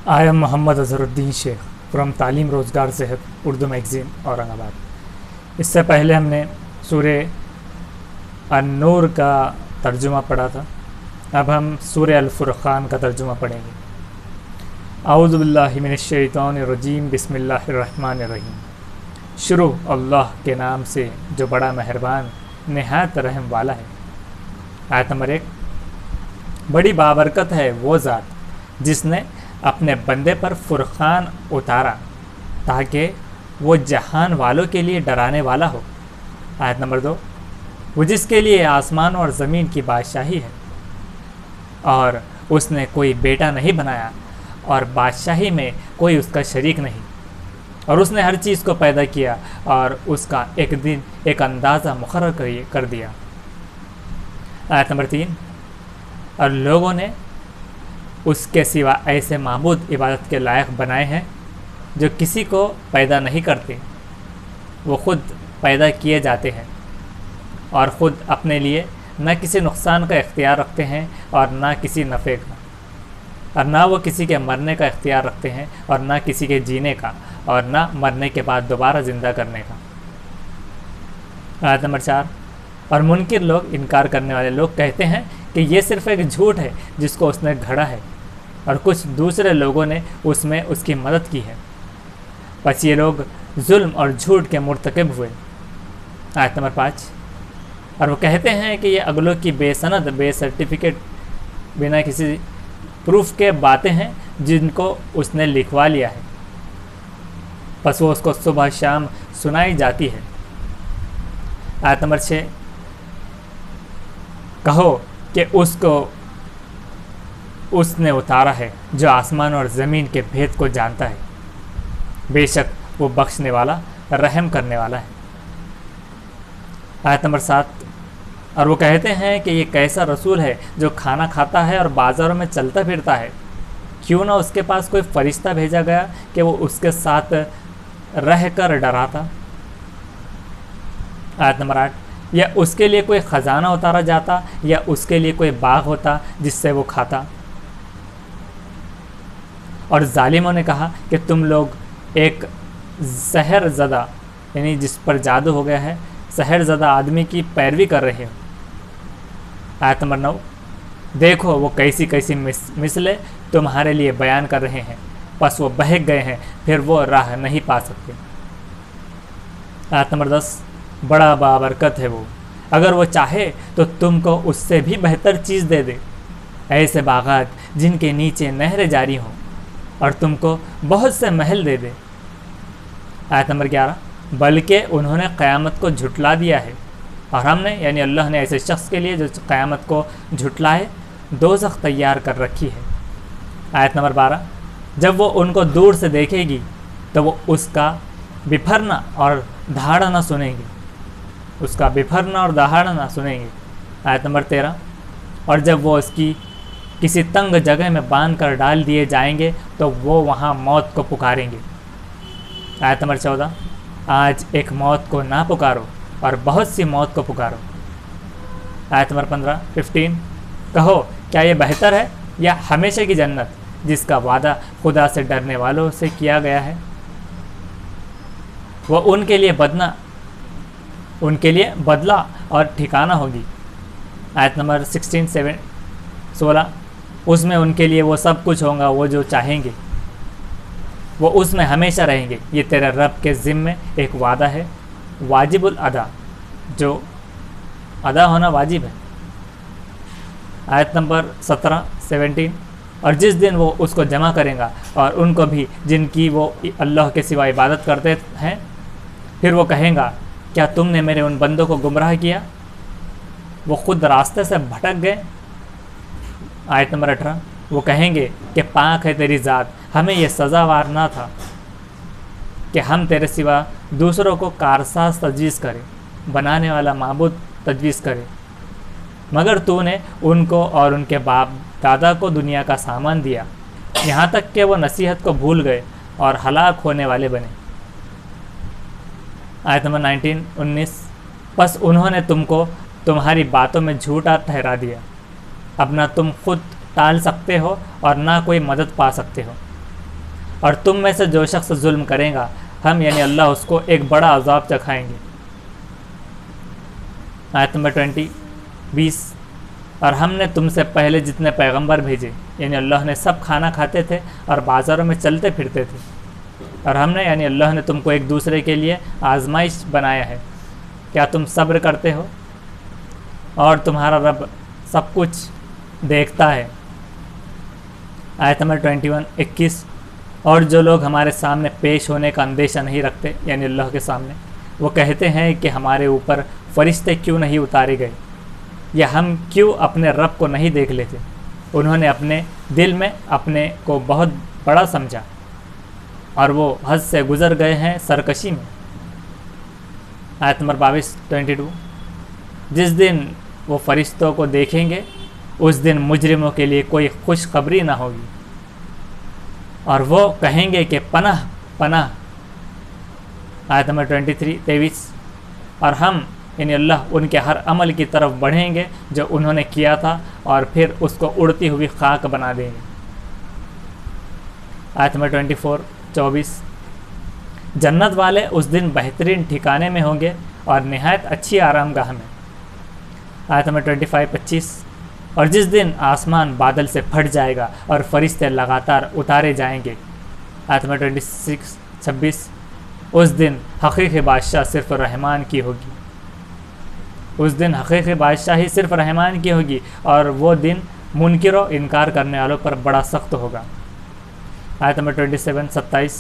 I am Muhammad Azharuddin Sheikh from تعلیم روزگار صحت اردو میگزین اورنگ آباد۔ اس سے پہلے ہم نے سورہ النور کا ترجمہ پڑھا تھا، اب ہم سورہ الفرقان کا ترجمہ پڑھیں گے۔ اعوذ باللہ من الشیطان الرجیم، بسم اللہ الرحمن الرحیم۔ شروع اللہ کے نام سے جو بڑا مہربان نہایت رحم والا ہے۔ آیت نمبر 1۔ بڑی بابرکت ہے وہ ذات جس نے اپنے بندے پر فرقان اتارا تاکہ وہ جہان والوں کے لیے ڈرانے والا ہو۔ آیت نمبر 2۔ وہ جس کے لیے آسمان اور زمین کی بادشاہی ہے اور اس نے کوئی بیٹا نہیں بنایا اور بادشاہی میں کوئی اس کا شریک نہیں، اور اس نے ہر چیز کو پیدا کیا اور اس کا ایک اندازہ مقرر کر دیا۔ آیت نمبر 3۔ اور لوگوں نے اس کے سوا ایسے معبود عبادت کے لائق بنائے ہیں جو کسی کو پیدا نہیں کرتے، وہ خود پیدا کیے جاتے ہیں اور خود اپنے لیے نہ کسی نقصان کا اختیار رکھتے ہیں اور نہ کسی نفع کا، اور نہ وہ کسی کے مرنے کا اختیار رکھتے ہیں اور نہ کسی کے جینے کا اور نہ مرنے کے بعد دوبارہ زندہ کرنے کا۔ آیت نمبر 4۔ اور منکر لوگ، انکار کرنے والے لوگ کہتے ہیں کہ یہ صرف ایک جھوٹ ہے جس کو اس نے گھڑا ہے، اور کچھ دوسرے لوگوں نے اس میں اس کی مدد کی ہے، بس یہ لوگ ظلم اور جھوٹ کے مرتکب ہوئے۔ آیت نمبر 5۔ اور وہ کہتے ہیں کہ یہ اگلوں کی بے سند، بے سرٹیفکیٹ، بنا کسی پروف کے باتیں ہیں جن کو اس نے لکھوا لیا ہے، بس وہ اس کو صبح شام سنائی جاتی ہے۔ آیت نمبر 6۔ کہو کہ اس نے اتارا ہے جو آسمان اور زمین کے بھید کو جانتا ہے، بے شک وہ بخشنے والا، رحم کرنے والا ہے۔ آیت نمبر 7۔ اور وہ کہتے ہیں کہ یہ کیسا رسول ہے جو کھانا کھاتا ہے اور بازاروں میں چلتا پھرتا ہے، کیوں نہ اس کے پاس کوئی فرشتہ بھیجا گیا کہ وہ اس کے ساتھ رہ کر ڈراتا۔ آیت نمبر 8۔ یا اس کے لیے کوئی خزانہ اتارا جاتا یا اس کے لیے کوئی باغ ہوتا جس سے وہ کھاتا۔ اور ظالموں نے کہا کہ تم لوگ ایک سحر زدہ، یعنی جس پر جادو ہو گیا ہے، سحر زدہ آدمی کی پیروی کر رہے ہو۔ آیت نمبر 9۔ دیکھو وہ کیسی کیسی مثلیں تمہارے لیے بیان کر رہے ہیں، پس وہ بہک گئے ہیں، پھر وہ راہ نہیں پا سکتے۔ آیت نمبر 10۔ بڑا بابرکت ہے وہ، اگر وہ چاہے تو تم کو اس سے بھی بہتر چیز دے دے، ایسے باغات جن کے نیچے نہریں جاری ہوں، اور تم کو بہت سے محل دے دے۔ آیت نمبر 11۔ بلکہ انہوں نے قیامت کو جھٹلا دیا ہے، اور ہم نے، یعنی اللہ نے، ایسے شخص کے لیے جو قیامت کو جھٹلائے دوزخ تیار کر رکھی ہے۔ آیت نمبر 12۔ جب وہ ان کو دور سے دیکھے گی تو وہ اس کا بپھرنا اور دہاڑنا سنیں گے، اس کا بپھرنا اور دہاڑنا سنیں گے۔ آیت نمبر 13۔ اور جب وہ اس کی کسی تنگ جگہ میں باندھ کر ڈال دیے جائیں گے تو وہ وہاں موت کو پکاریں گے۔ آیت نمبر 14۔ آج ایک موت کو نہ پکارو اور بہت سی موت کو پکارو۔ آیت نمبر 15۔ کہو کیا یہ بہتر ہے یا ہمیشہ کی جنت جس کا وعدہ خدا سے ڈرنے والوں سے کیا گیا ہے؟ وہ ان کے لیے بدلہ اور ٹھکانہ ہوگی۔ آیت نمبر 16۔ اس میں ان کے لیے وہ سب کچھ ہوگا وہ جو چاہیں گے، وہ اس میں ہمیشہ رہیں گے۔ یہ تیرے رب کے ذمے ایک وعدہ ہے، واجب الادا، جو ادا ہونا واجب ہے۔ آیت نمبر 17۔ اور جس دن وہ اس کو جمع کرے گا اور ان کو بھی جن کی وہ اللہ کے سوا عبادت کرتے ہیں، پھر وہ کہیں گا کیا تم نے میرے ان بندوں کو گمراہ کیا، وہ خود راستے سے بھٹک گئے۔ آیت نمبر 18۔ وہ کہیں گے کہ پاک ہے تیری ذات، ہمیں یہ سزاوار نہ تھا کہ ہم تیرے سوا دوسروں کو کارساز تجویز کریں، بنانے والا معبود تجویز کریں، مگر تو نے ان کو اور ان کے باپ دادا کو دنیا کا سامان دیا، یہاں تک کہ وہ نصیحت کو بھول گئے اور ہلاک ہونے والے بنے۔ آیت نمبر 19۔ پس انہوں نے تم کو تمہاری باتوں میں جھوٹا ٹھہرا دیا، اب نہ تم خود ٹال سکتے ہو اور نہ کوئی مدد پا سکتے ہو۔ اور تم میں سے جو شخص ظلم کرے گا ہم یعنی اللہ اس کو ایک بڑا عذاب چکھائیں گے۔ آیت نمبر 20 اور ہم نے تم سے پہلے جتنے پیغمبر بھیجے یعنی اللہ نے سب کھانا کھاتے تھے اور بازاروں میں چلتے پھرتے تھے، اور ہم نے یعنی اللہ نے تم کو ایک دوسرے کے لیے آزمائش بنایا ہے، کیا تم صبر کرتے ہو؟ اور تمہارا رب سب کچھ دیکھتا ہے۔ آیت نمبر 21 اور جو لوگ ہمارے سامنے پیش ہونے کا اندیشہ نہیں رکھتے یعنی اللہ کے سامنے، وہ کہتے ہیں کہ ہمارے اوپر فرشتے کیوں نہیں اتارے گئے، یا ہم کیوں اپنے رب کو نہیں دیکھ لیتے۔ انہوں نے اپنے دل میں اپنے کو بہت بڑا سمجھا اور وہ حد سے گزر گئے ہیں سرکشی میں۔ آیت نمبر 22 جس دن وہ فرشتوں کو دیکھیں گے اس دن مجرموں کے لیے کوئی خوشخبری نہ ہوگی، اور وہ کہیں گے کہ پناہ پناہ۔ آیت نمبر 23 اور ہم یعنی اللہ ان کے ہر عمل کی طرف بڑھیں گے جو انہوں نے کیا تھا اور پھر اس کو اڑتی ہوئی خاک بنا دیں گے۔ آیت نمبر 24 جنت والے اس دن بہترین ٹھکانے میں ہوں گے اور نہایت اچھی آرام گاہ میں۔ آیت نمبر 25 اور جس دن آسمان بادل سے پھٹ جائے گا اور فرشتے لگاتار اتارے جائیں گے۔ آیت نمبر 26 اس دن حقیقی بادشاہ صرف رحمان کی ہوگی، اس دن حقیقی بادشاہی صرف رحمان کی ہوگی، اور وہ دن منکر و انکار کرنے والوں پر بڑا سخت ہوگا۔ آیت نمبر 27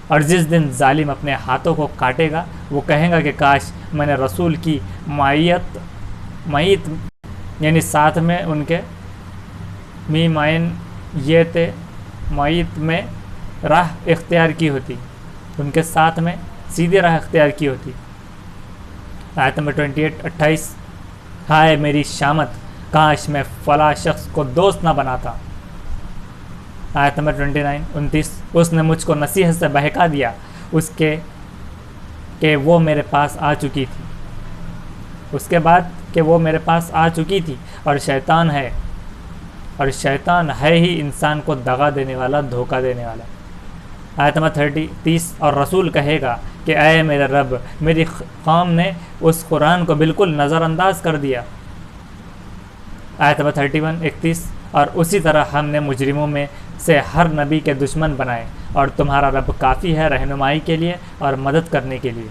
اور جس دن ظالم اپنے ہاتھوں کو کاٹے گا وہ کہے گا کہ کاش میں نے رسول کی معیت یعنی ساتھ میں ان کے معیت میں راہ اختیار کی ہوتی، ان کے ساتھ میں سیدھی راہ اختیار کی ہوتی۔ آیت نمبر 28 ہائے میری شامت، کاش میں فلاں شخص کو دوست نہ بناتا۔ آیت نمبر 29 اس نے مجھ کو نصیحت سے بہکا دیا اس کے کہ وہ میرے پاس آ چکی تھی، اس کے بعد کہ وہ میرے پاس آ چکی تھی، اور شیطان ہے ہی انسان کو دغا دینے والا، دھوکہ دینے والا۔ آیت نمبر 30 اور رسول کہے گا کہ اے میرے رب، میری قوم نے اس قرآن کو بالکل نظر انداز کر دیا۔ آیت نمبر 31 اور اسی طرح ہم نے مجرموں میں سے ہر نبی کے دشمن بنائے، اور تمہارا رب کافی ہے رہنمائی کے لیے اور مدد کرنے کے لیے۔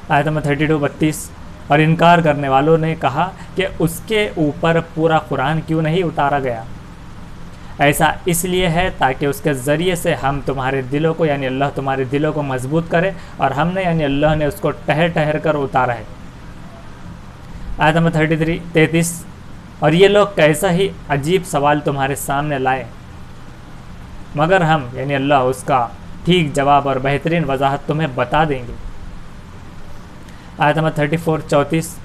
آیت نمبر 32 اور انکار کرنے والوں نے کہا کہ اس کے اوپر پورا قرآن کیوں نہیں اتارا گیا؟ ایسا اس لیے ہے تاکہ اس کے ذریعے سے ہم تمہارے دلوں کو یعنی اللہ تمہارے دلوں کو مضبوط کرے، اور ہم نے یعنی اللہ نے اس کو ٹھہر ٹھہر کر اتارا ہے۔ آیت نمبر 33 اور یہ لوگ کیسا ہی عجیب سوال تمہارے سامنے لائے، مگر ہم یعنی اللہ اس کا ٹھیک جواب اور بہترین وضاحت تمہیں بتا دیں گے۔ آیت نمبر 34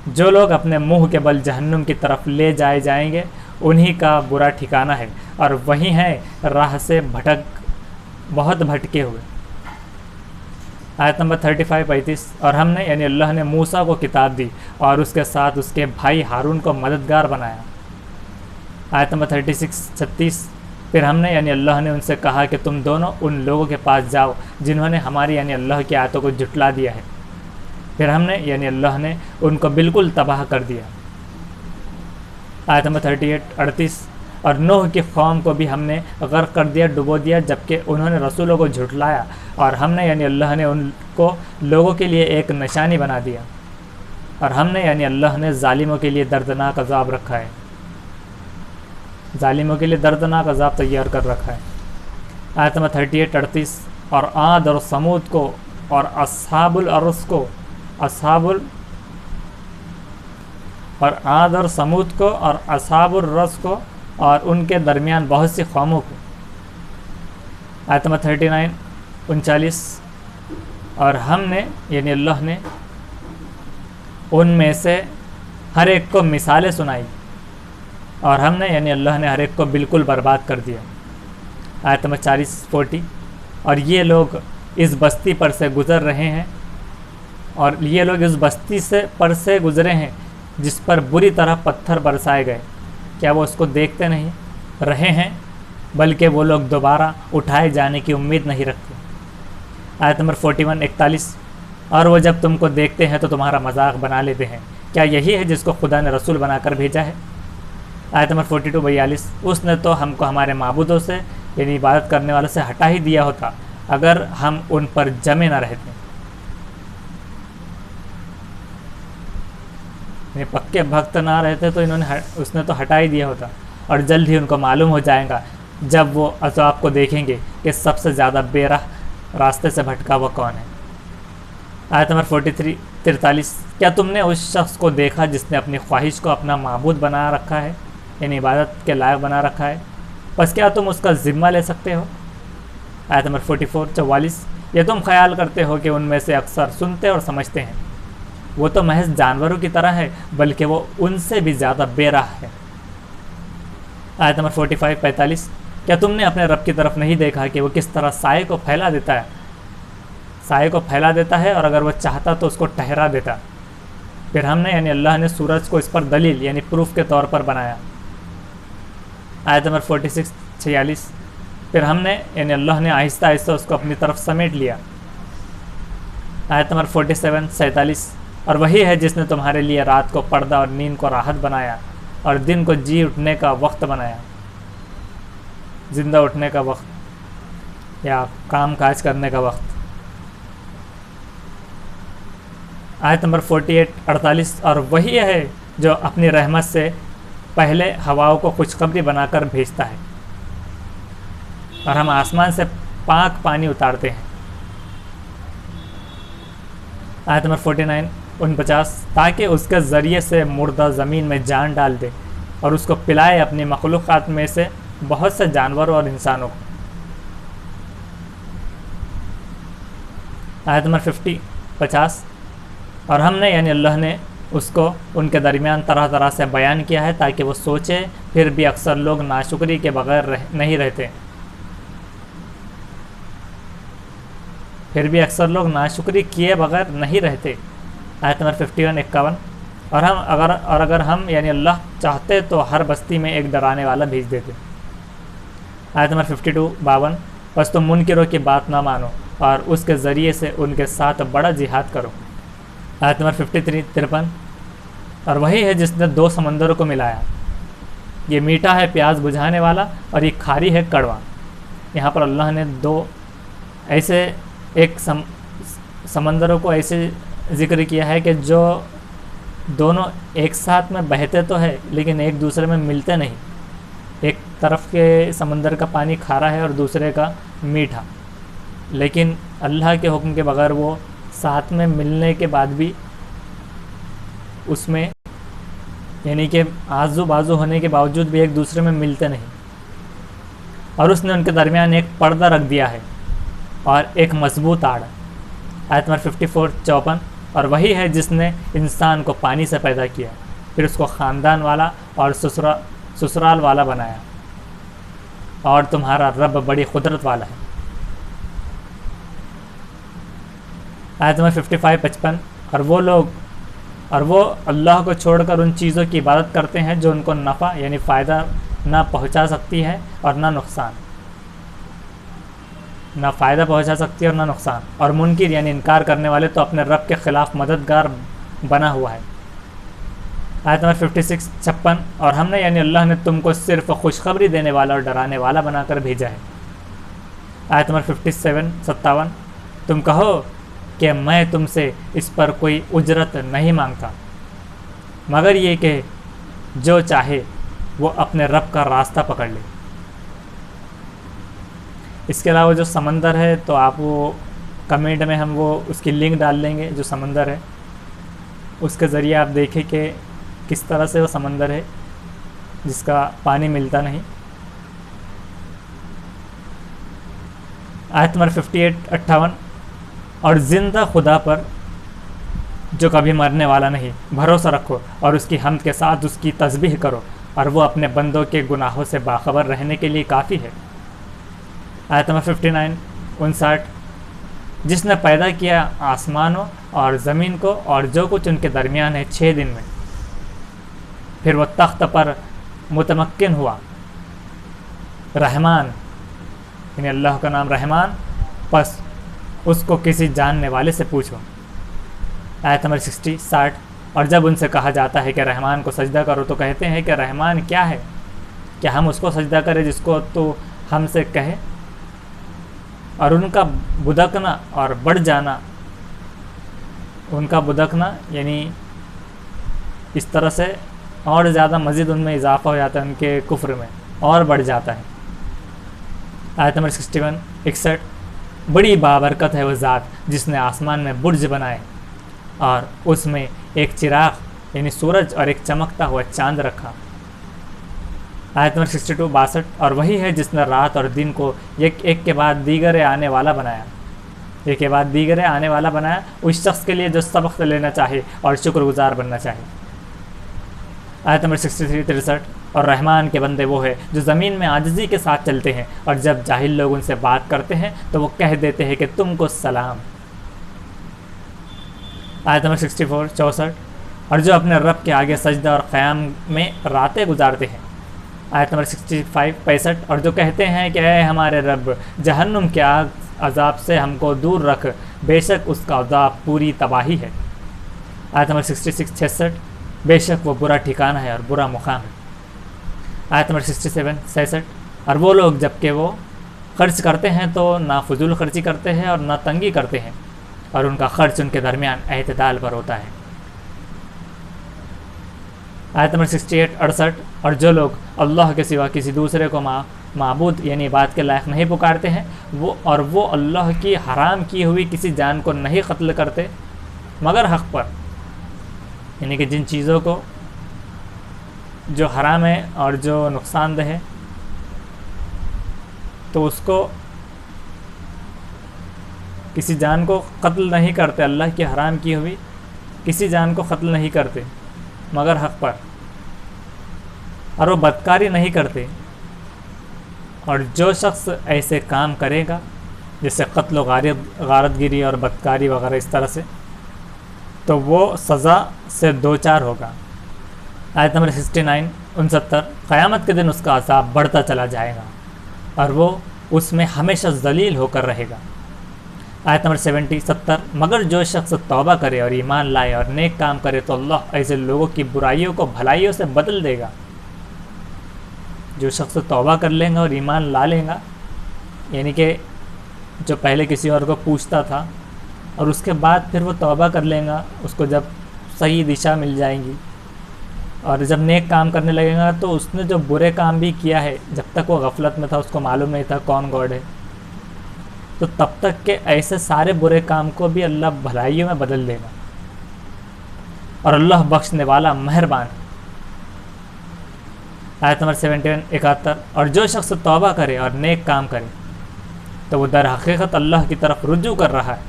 جو لوگ اپنے منہ کے بل جہنم کی طرف لے جائے جائیں گے انہی کا برا ٹھکانہ ہے، اور وہی ہیں راہ سے بہت بھٹکے ہوئے۔ آیت نمبر 35 اور ہم نے یعنی اللہ نے موسیٰ کو کتاب دی اور اس کے ساتھ اس کے بھائی ہارون کو مددگار بنایا۔ آیت نمبر 36 پھر ہم نے یعنی اللہ نے ان سے کہا کہ تم دونوں ان لوگوں کے پاس جاؤ جنہوں نے ہماری یعنی اللہ کی آیتوں کو جھٹلا دیا ہے، پھر ہم نے یعنی اللہ نے ان کو بالکل تباہ کر دیا۔ آیت نمبر 38 اور نوح کی قوم کو بھی ہم نے غرق کر دیا، ڈبو دیا، جبکہ انہوں نے رسولوں کو جھٹلایا، اور ہم نے یعنی اللہ نے ان کو لوگوں کے لیے ایک نشانی بنا دیا، اور ہم نے یعنی اللہ نے ظالموں کے لیے دردناک عذاب رکھا ہے، ظالموں کے لیے دردناک عذاب تیار کر رکھا ہے۔ آیت نمبر 38 اور عاد اور سمود کو اور اصحاب الارس کو اور عاد اور سمود کو اور اصحاب الرس کو اور ان کے درمیان بہت سی قوموں کو۔ آیت نمبر 39 اور ہم نے یعنی اللہ نے ان میں سے ہر ایک کو مثالیں سنائی، اور ہم نے یعنی اللہ نے ہر ایک کو بالکل برباد کر دیا۔ آیت نمبر 40 اور یہ لوگ اس بستی پر سے گزر رہے ہیں، اور یہ لوگ اس بستی پر سے گزرے ہیں جس پر بری طرح پتھر برسائے گئے، کیا وہ اس کو دیکھتے نہیں رہے ہیں بلکہ وہ لوگ دوبارہ اٹھائے جانے کی امید نہیں رکھتے۔ آیت نمبر 41 اور وہ جب تم کو دیکھتے ہیں تو تمہارا مذاق بنا لیتے ہیں، کیا یہی ہے جس کو خدا نے رسول بنا کر بھیجا ہے؟ آیت نمبر 42 اس نے تو ہم کو ہمارے معبودوں سے یعنی عبادت کرنے والوں سے ہٹا ہی دیا ہوتا اگر ہم ان پر جمے نہ رہتے، یعنی پکے بھکت نہ رہتے تو اس نے تو ہٹا ہی دیا ہوتا، اور جلد ہی ان کو معلوم ہو جائے گا جب وہ عذاب کو دیکھیں گے کہ سب سے زیادہ بے راہ راستے سے بھٹکا وہ کون ہے۔ آیت نمبر 43 کیا تم نے اس شخص کو دیکھا جس نے اپنی خواہش کو اپنا معبود بنا رکھا ہے، یعنی عبادت کے لائق بنا رکھا ہے، پس کیا تم اس کا ذمہ لے سکتے ہو؟ آیت نمبر 44 یہ تم خیال کرتے ہو کہ ان میں سے اکثر سنتے اور سمجھتے ہیں، وہ تو محض جانوروں کی طرح ہے بلکہ وہ ان سے بھی زیادہ بے راہ ہے۔ آیت نمبر 45 کیا تم نے اپنے رب کی طرف نہیں دیکھا کہ وہ کس طرح سائے کو پھیلا دیتا ہے اور اگر وہ چاہتا تو اس کو ٹھہرا دیتا، پھر ہم نے یعنی اللہ نے سورج کو اس پر دلیل یعنی پروف کے طور پر بنایا۔ آیت نمبر 46 پھر ہم نے یعنی اللہ نے آہستہ آہستہ اس کو اپنی طرف سمیٹ لیا۔ آیت نمبر 47 اور وہی ہے جس نے تمہارے لیے رات کو پردہ اور نیند کو راحت بنایا اور دن کو جی اٹھنے کا وقت بنایا، زندہ اٹھنے کا وقت یا کام کاج کرنے کا وقت۔ آیت نمبر 48 اور وہی ہے جو اپنی رحمت سے پہلے ہواؤں کو خوشخبری بنا کر بھیجتا ہے اور ہم آسمان سے پاک پانی اتارتے ہیں۔ آیت نمبر 49 تاکہ اس کے ذریعے سے مردہ زمین میں جان ڈال دے اور اس کو پلائے اپنی مخلوقات میں سے بہت سے جانوروں اور انسانوں کو۔ آیت نمبر 50 اور ہم نے یعنی اللہ نے اس کو ان کے درمیان طرح طرح سے بیان کیا ہے تاکہ وہ سوچے، پھر بھی اکثر لوگ ناشکری کے بغیر نہیں رہتے، ناشکری کیے بغیر نہیں رہتے۔ آیت نمبر 51 اور اگر ہم یعنی اللہ چاہتے تو ہر بستی میں ایک ڈرانے والا بھیج دیتے۔ آیت نمبر 52 بس تم منکروں کی بات نہ مانو اور اس کے ذریعے سے ان کے ساتھ بڑا جہاد کرو۔ آیت نمبر 53 اور وہی ہے جس نے 2 سمندروں کو ملایا، یہ میٹھا ہے پیاس بجھانے والا اور یہ کھاری ہے کڑوا۔ یہاں پر اللہ نے 2 ایسے ایک سمندروں کو ایسے ذکر کیا ہے کہ جو دونوں ایک ساتھ میں بہتے تو ہے لیکن ایک دوسرے میں ملتے نہیں، ایک طرف کے سمندر کا پانی کھارا ہے اور دوسرے کا میٹھا، لیکن اللہ کے حکم کے بغیر وہ ساتھ میں ملنے کے بعد بھی اس میں یعنی کہ آزو بازو ہونے کے باوجود بھی ایک دوسرے میں ملتے نہیں، اور اس نے ان کے درمیان ایک پردہ رکھ دیا ہے اور ایک مضبوط آڑ۔ آیت نمبر 54 اور وہی ہے جس نے انسان کو پانی سے پیدا کیا، پھر اس کو خاندان والا اور سسرال والا بنایا، اور تمہارا رب بڑی قدرت والا ہے۔ آیت نمبر 55 اور وہ اللہ کو چھوڑ کر ان چیزوں کی عبادت کرتے ہیں جو ان کو نفع یعنی فائدہ نہ پہنچا سکتی ہے اور نہ نقصان، نہ فائدہ پہنچا سکتی ہے اور نہ نقصان، اور منکر یعنی انکار کرنے والے تو اپنے رب کے خلاف مددگار بنا ہوا ہے۔ آیت نمبر 56 اور ہم نے یعنی اللہ نے تم کو صرف خوشخبری دینے والا اور ڈرانے والا بنا کر بھیجا ہے۔ آیت نمبر 57 تم کہو کہ میں تم سے اس پر کوئی اجرت نہیں مانگتا مگر یہ کہ جو چاہے وہ اپنے رب کا راستہ پکڑ لے۔ اس کے علاوہ جو سمندر ہے تو آپ وہ کمنٹ میں ہم وہ اس کی لنک ڈال دیں گے، جو سمندر ہے اس کے ذریعے آپ دیکھیں کہ کس طرح سے وہ سمندر ہے جس کا پانی ملتا نہیں۔ آیت نمبر 58 اور زندہ خدا پر جو کبھی مرنے والا نہیں بھروسہ رکھو اور اس کی حمد کے ساتھ اس کی تسبیح کرو، اور وہ اپنے بندوں کے گناہوں سے باخبر رہنے کے لیے کافی ہے۔ آیت نمبر 59 جس نے پیدا کیا آسمانوں اور زمین کو اور جو کچھ ان کے درمیان ہے 6 دن میں، پھر وہ تخت پر متمکن ہوا، رحمان یعنی اللہ کا نام رحمان، پس اس کو کسی جاننے والے سے پوچھو۔ آیت نمبر 60 اور جب ان سے کہا جاتا ہے کہ رحمان کو سجدہ کرو تو کہتے ہیں کہ رحمان کیا ہے، کہ ہم اس کو سجدہ کریں جس کو تو ہم سے کہے، اور ان کا بدکنا اور بڑھ جانا، ان کا بدکنا یعنی اس طرح سے اور زیادہ مزید ان میں اضافہ ہو جاتا ہے، ان کے کفر میں اور بڑھ جاتا ہے۔ آیت نمبر 61 بڑی بابرکت ہے وہ ذات جس نے آسمان میں برج بنائے اور اس میں ایک چراغ یعنی سورج اور ایک چمکتا ہوا چاند رکھا۔ آیت نمبر 62 اور وہی ہے جس نے رات اور دن کو ایک کے بعد دیگر آنے والا بنایا، ایک کے بعد دیگر آنے والا بنایا اس شخص کے لیے جو سبق لینا چاہے اور شکر گزار بننا چاہے۔ آیت نمبر 63 اور رحمان کے بندے وہ ہے جو زمین میں عاجزی کے ساتھ چلتے ہیں اور جب جاہل لوگ ان سے بات کرتے ہیں تو وہ کہہ دیتے ہیں کہ تم کو سلام۔ آیت نمبر 64 اور جو اپنے رب کے آگے سجدہ اور قیام میں راتیں گزارتے ہیں۔ آیت نمبر 65 اور جو کہتے ہیں کہ اے ہمارے رب جہنم کے آگ عذاب سے ہم کو دور رکھ، بے شک اس کا عذاب پوری تباہی ہے۔ آیت نمبر 66 بے شک وہ برا ٹھکانہ ہے اور برا مقام ہے۔ آیت نمبر 67 اور وہ لوگ جب کہ وہ خرچ کرتے ہیں تو نہ فضول خرچی کرتے ہیں اور نہ تنگی کرتے ہیں، اور ان کا خرچ ان کے درمیان اعتدال پر ہوتا ہے۔ آیت نمبر 68 اور جو لوگ اللہ کے سوا کسی دوسرے کو معبود یعنی بات کے لائق نہیں پکارتے ہیں وہ اللہ کی حرام کی ہوئی کسی جان کو نہیں قتل کرتے مگر حق پر، یعنی کہ جن چیزوں کو جو حرام ہے اور جو نقصان دہ ہے تو اس کو کسی جان کو قتل نہیں کرتے، اللہ کی حرام کی ہوئی کسی جان کو قتل نہیں کرتے مگر حق پر، اور وہ بدکاری نہیں کرتے۔ اور جو شخص ایسے کام کرے گا جیسے قتل و غارت گیری اور بدکاری وغیرہ اس طرح سے، تو وہ سزا سے دوچار ہوگا۔ آیت نمبر 69 قیامت کے دن اس کا عذاب بڑھتا چلا جائے گا اور وہ اس میں ہمیشہ ذلیل ہو کر رہے گا۔ آیت نمبر 70 مگر جو شخص توبہ کرے اور ایمان لائے اور نیک کام کرے تو اللہ ایسے لوگوں کی برائیوں کو بھلائیوں سے بدل دے گا۔ جو شخص توبہ کر لیں گا اور ایمان لا لیں گا، یعنی کہ جو پہلے کسی اور کو پوچھتا تھا اور اس کے بعد پھر وہ توبہ کر لیں گا، اس کو جب صحیح دشا مل جائیں گی اور جب نیک کام کرنے لگے گا تو اس نے جو برے کام بھی کیا ہے جب تک وہ غفلت میں تھا، اس کو معلوم نہیں تھا کون گاڈ ہے، تو تب تک کہ ایسے سارے برے کام کو بھی اللہ بھلائیوں میں بدل دے گا، اور اللہ بخشنے والا مہربان۔ آیت نمبر 71 اور جو شخص توبہ کرے اور نیک کام کرے تو وہ در حقیقت اللہ کی طرف رجوع کر رہا ہے،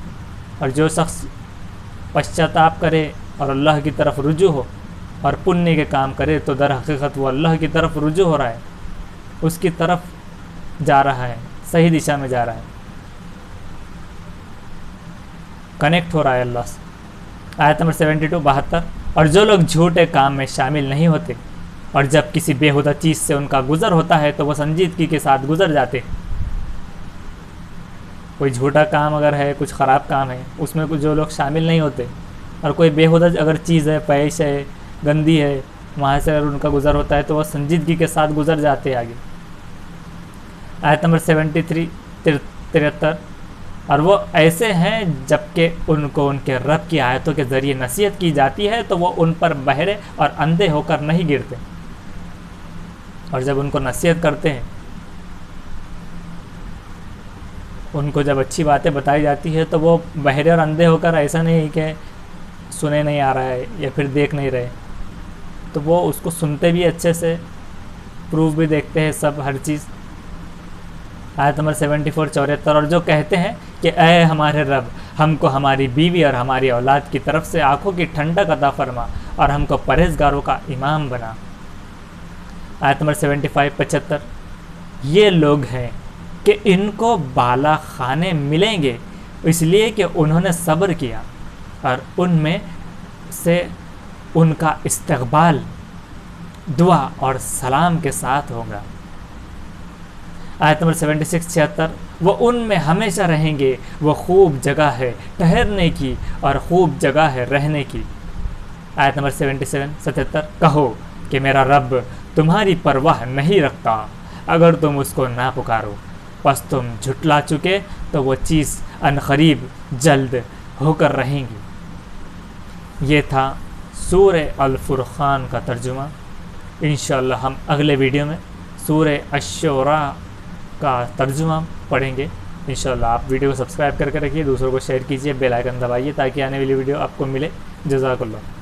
اور جو شخص پشچاتاپ کرے اور اللہ کی طرف رجوع ہو اور پنیہ کے کام کرے تو در حقیقت وہ اللہ کی طرف رجوع ہو رہا ہے، اس کی طرف جا رہا ہے، صحیح دشا میں جا رہا ہے، کنیکٹ ہو رہا ہے اللہ سے۔ آیت نمبر 72 اور جو لوگ جھوٹے کام میں شامل نہیں ہوتے اور جب کسی بےہودہ چیز سے ان کا گزر ہوتا ہے تو وہ سنجیدگی کے ساتھ گزر جاتے ہیں۔ کوئی جھوٹا کام اگر ہے، کچھ خراب کام ہے، اس میں جو لوگ شامل نہیں ہوتے، اور کوئی بےہودہ اگر چیز ہے، پیش ہے، گندی ہے، وہاں سے اگر ان کا گزر ہوتا ہے تو وہ سنجیدگی کے ساتھ گزر جاتے ہیں آگے۔ آیت نمبر 73 اور وہ ایسے ہیں جبکہ ان کو ان کے رب کی آیتوں کے ذریعے نصیحت کی جاتی ہے تو وہ ان پر بہرے اور اندھے ہو کر نہیں گرتے، اور جب ان کو نصیحت کرتے ہیں، ان کو جب اچھی باتیں بتائی جاتی ہے تو وہ بہرے اور اندھے ہو کر ایسا نہیں کہ سنے نہیں آ رہا ہے یا پھر دیکھ نہیں رہے، تو وہ اس کو سنتے بھی اچھے سے، پروف بھی دیکھتے ہیں، سب ہر چیز۔ آیت نمبر 74 اور جو کہتے ہیں کہ اے ہمارے رب ہم کو ہماری بیوی اور ہماری اولاد کی طرف سے آنکھوں کی ٹھنڈک عطا فرما اور ہم کو پرہیزگاروں کا امام بنا۔ آیت نمبر 75 یہ لوگ ہیں کہ ان کو بالا خانے ملیں گے اس لیے کہ انہوں نے صبر کیا، اور ان میں سے ان کا استقبال دعا اور سلام کے ساتھ ہوگا۔ آیت نمبر 76 76 وہ ان میں ہمیشہ رہیں گے، وہ خوب جگہ ہے ٹھہرنے کی اور خوب جگہ ہے رہنے کی۔ آیت نمبر 77 77 کہو کہ میرا رب تمہاری پرواہ نہیں رکھتا، اگر تم اس کو نہ پکارو، پس تم جھٹلا چکے تو وہ چیز عنقریب جلد ہو کر رہیں گی۔ یہ تھا سورہ الفرقان کا ترجمہ۔ انشاءاللہ ہم اگلے ویڈیو میں سورہ الشعراء کا ترجمہ پڑھیں گے۔ انشاءاللہ آپ ویڈیو کو سبسکرائب کر کے رکھیے، دوسروں کو شیئر کیجیے، بیل آئیکن دبائیے تاکہ آنے والی ویڈیو آپ کو ملے۔ جزاک اللہ۔